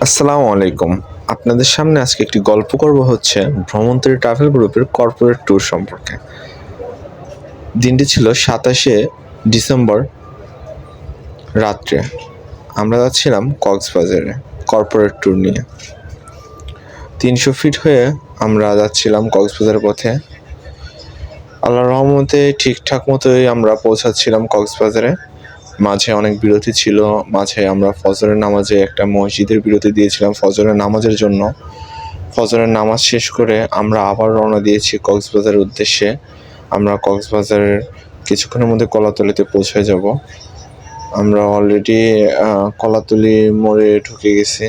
আসসালামু আলাইকুম। আপনাদের সামনে আজকে একটি গল্প করব হচ্ছে ভ্রমণতরী ট্রাভেল গ্রুপের কর্পোরেট ট্যুর সম্পর্কে। দিনটি ছিল ২৭শে ডিসেম্বর রাত্রে। আমরা যাচ্ছিলাম কক্সবাজারে কর্পোরেট ট্যুর নিয়ে। ৩০০ ফিট হয়ে আমরা যাচ্ছিলাম কক্সবাজারের পথে। আল্লাহর রহমতে ঠিকঠাক মতোই আমরা পৌঁছাচ্ছিলাম কক্সবাজারে। মাঝে অনেক বিরতি ছিল, মাঝে আমরা ফজরের নামাজে একটা মসজিদের বিরতি দিয়েছিলাম ফজরের নামাজের জন্য। ফজরের নামাজ শেষ করে আমরা আবার রওনা দিয়েছি কক্সবাজারের উদ্দেশ্যে। আমরা কক্সবাজারের কিছুক্ষণের মধ্যে কলাতলিতে পৌঁছে যাব। আমরা অলরেডি কলাতলি মোড়ে ঢুকে গেছি।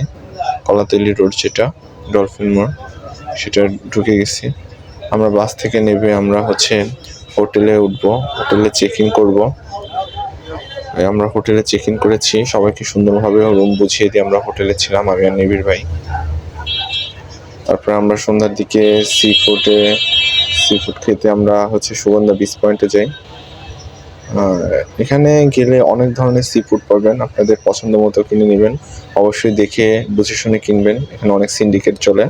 কলাতলি রোড যেটা ডলফিন মোড়, সেটা ঢুকে গেছি। আমরা বাস থেকে নেমে আমরা হোটেলে উঠবো, হোটেলে চেক ইন করবো। আমরা হোটেলে চেক ইন করেছি, সবাইকে সুন্দরভাবে রুম বুঝিয়ে দিয়ে আমরা হোটেলে ছিলাম, আমি আর নিবিড় ভাই। তারপরে আমরা সন্ধ্যার দিকে সি ফুড খেতে আমরা সুগন্ধা বিচ পয়েন্টে যাই। এখানে গেলে অনেক ধরনের সি ফুড পাবেন, আপনাদের পছন্দ মতো কিনে নেবেন। অবশ্যই দেখে বুঝে শুনে কিনবেন, এখানে অনেক সিন্ডিকেট চলে।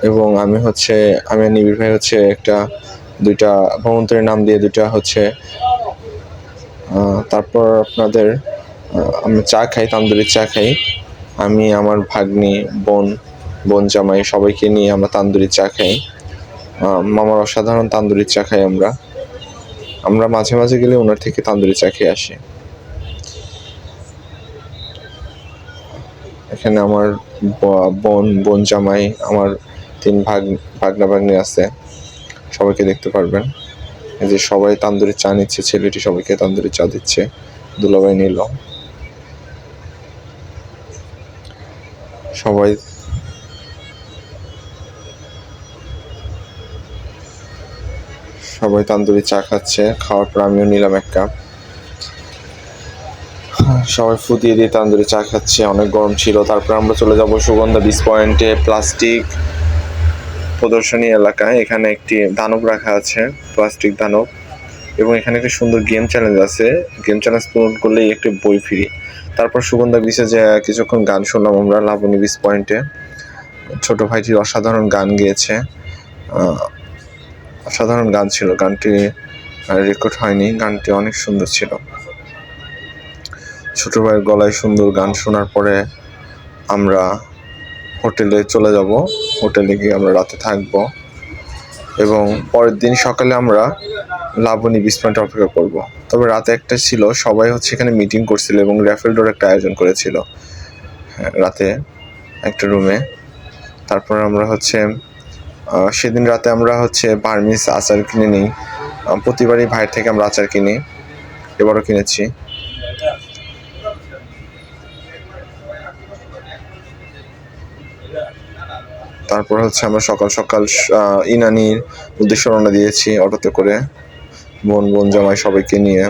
এবং আমি আর নিবিড় ভাই দুইটা ভ্রমণতরীর নাম দিয়ে দুইটা তারপর আপনাদের আমরা চা খাই, তান্দুরি চা খাই। আমি আমার ভাগ্নি, বোন জামাই সবাইকে নিয়ে আমরা তান্দুরি চা খাই। মামার অসাধারণ তান্দুরি চা খাই আমরা মাঝে মাঝে গেলে ওনার থেকে তান্দুরি চা খেয়ে আসি। এখানে আমার বোন জামাই, আমার 3 ভাগনা ভাগ্নি আছে, সবাইকে দেখতে পারবেন। এই যে সবাই তান্দুরি চা নিচ্ছে, ছেলেটি সবাইকে তান্দুরি চা দিচ্ছে, দুলাভাই নিল। সবাই তান্দুরি চা খাচ্ছে, খাওয়ার পর আমিও নিলাম এক কাপ। সবাই ফুটিয়ে দিয়ে তান্দুরি চা খাচ্ছে, অনেক গরম ছিল। তারপর আমরা চলে যাব সুগন্ধা বিচ পয়েন্টে, প্লাস্টিক প্রদর্শনী এলাকায়। এখানে একটি দানব রাখা আছে, প্লাস্টিক দানব, এবং এখানে একটি সুন্দর গেম চ্যালেঞ্জ আছে। গেম চ্যালেঞ্জ পূরণ করলেই একটি বই ফ্রি। তারপর সুগন্ধা বিচে যে কিছুক্ষণ গান শুনলাম আমরা লাবণী বিচ পয়েন্টে। ছোট ভাইটি অসাধারণ গান গেয়েছে, অসাধারণ গান ছিল। গানটি রেকর্ড হয়নি, গানটি অনেক সুন্দর ছিল। ছোট ভাইয়ের গলায় সুন্দর গান শোনার পরে আমরা হোটেলে চলে যাব। হোটেলে গিয়ে আমরা রাতে থাকবো এবং পরের দিন সকালে আমরা লাবণী বিচ পয়েন্টে অপেক্ষা করব। তবে রাতে একটা ছিল, সবাই এখানে মিটিং করছিল এবং র্যাফেল ড্রর একটা আয়োজন করেছিল রাতে একটা রুমে। তারপর আমরা সেদিন রাতে আমরা বার্মিজ আচার কিনে নিই। প্রতিবারই ভাইয়ের থেকে আমরা আচার কিনি, এবারও কিনেছি। তারপর আমরা সকাল সকাল ইনানির উদ্দেশ্যে রওনা দিয়েছি অটোতে করে, বোন জামাই সবাইকে নিয়ে।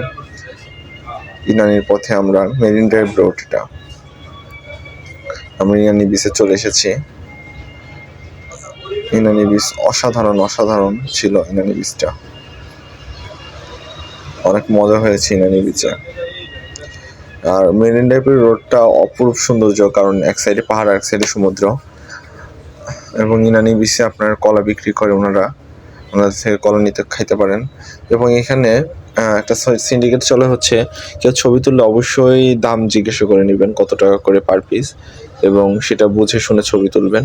ইনানির পথে আমরা মেরিন ড্রাইভ রোড, এটা আমরা ইনানি বিচে চলে এসেছি। ইনানি বিচ অসাধারণ ছিল। ইনানি বিচটা অনেক মজা হয়েছে ইনানি বিচে। আর মেরিন ড্রাইভের রোডটা অপরূপ সৌন্দর্য, কারণ এক সাইডে পাহাড়, এক সাইডে সমুদ্র। এবং ইনানি বিচে আপনার কলা বিক্রি করে ওনাদের থেকে কলা নিতে খাইতে পারেন। এবং এখানে একটা সিন্ডিকেট চলে, কেউ ছবি তুললে অবশ্যই দাম জিজ্ঞাসা করে নেবেন কত টাকা করে পার পিস, এবং সেটা বুঝে শুনে ছবি তুলবেন।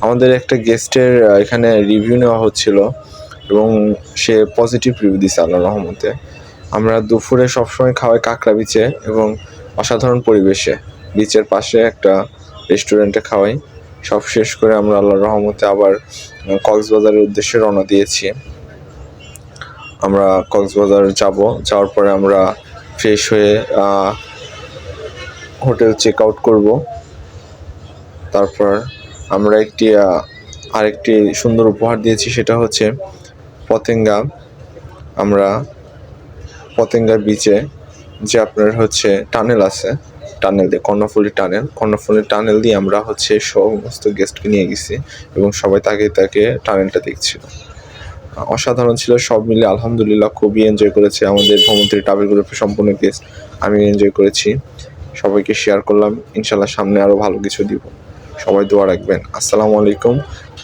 আমাদের একটা গেস্টের এখানে রিভিউ নেওয়া হচ্ছিল এবং সে পজিটিভ রিভিউ দিছে আল্লাহর রহমতে। আমরা দুপুরে সবসময় খাওয়াই কাঁকড়া বিচে এবং অসাধারণ পরিবেশে বিচের পাশে একটা রেস্টুরেন্টে খাওয়াই। সব শেষ করে আমরা আল্লাহর রহমতে আবার কক্সবাজারের উদ্দেশ্যে রওনা দিয়েছি। আমরা কক্সবাজার যাওয়ার পরে আমরা ফ্রেশ হয়ে হোটেল চেক আউট করব। তারপর আমরা আরেকটি সুন্দর উপহার দিয়েছি, সেটা পতেঙ্গা। আমরা পতেঙ্গা বিচে যে আপনার টানেল আছে, টানেল দিয়ে কর্ণফুলী টানেল দিয়ে আমরা সমস্ত গেস্টকে নিয়ে গেছি এবং সবাই তাকে টানেলটা দেখছিল। অসাধারণ ছিল সব মিলে, আলহামদুলিল্লাহ খুবই এনজয় করেছে আমাদের ভ্রমণতরী ট্রাভেল গ্রুপের সম্পূর্ণ গেস্ট। আমি এনজয় করেছি, সবাইকে শেয়ার করলাম। ইনশাল্লাহ সামনে আরও ভালো কিছু দিব। সবাই দোয়া রাখবেন। আসসালামু আলাইকুম।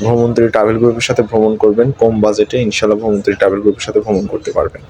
ভ্রমণত্রী ট্রাভেল গ্রুপের সাথে ভ্রমণ করবেন, কম বাজেটে ইনশাল্লাহ ভ্রমণত্রী ট্রাভেল গ্রুপের সাথে ভ্রমণ করতে পারবেন।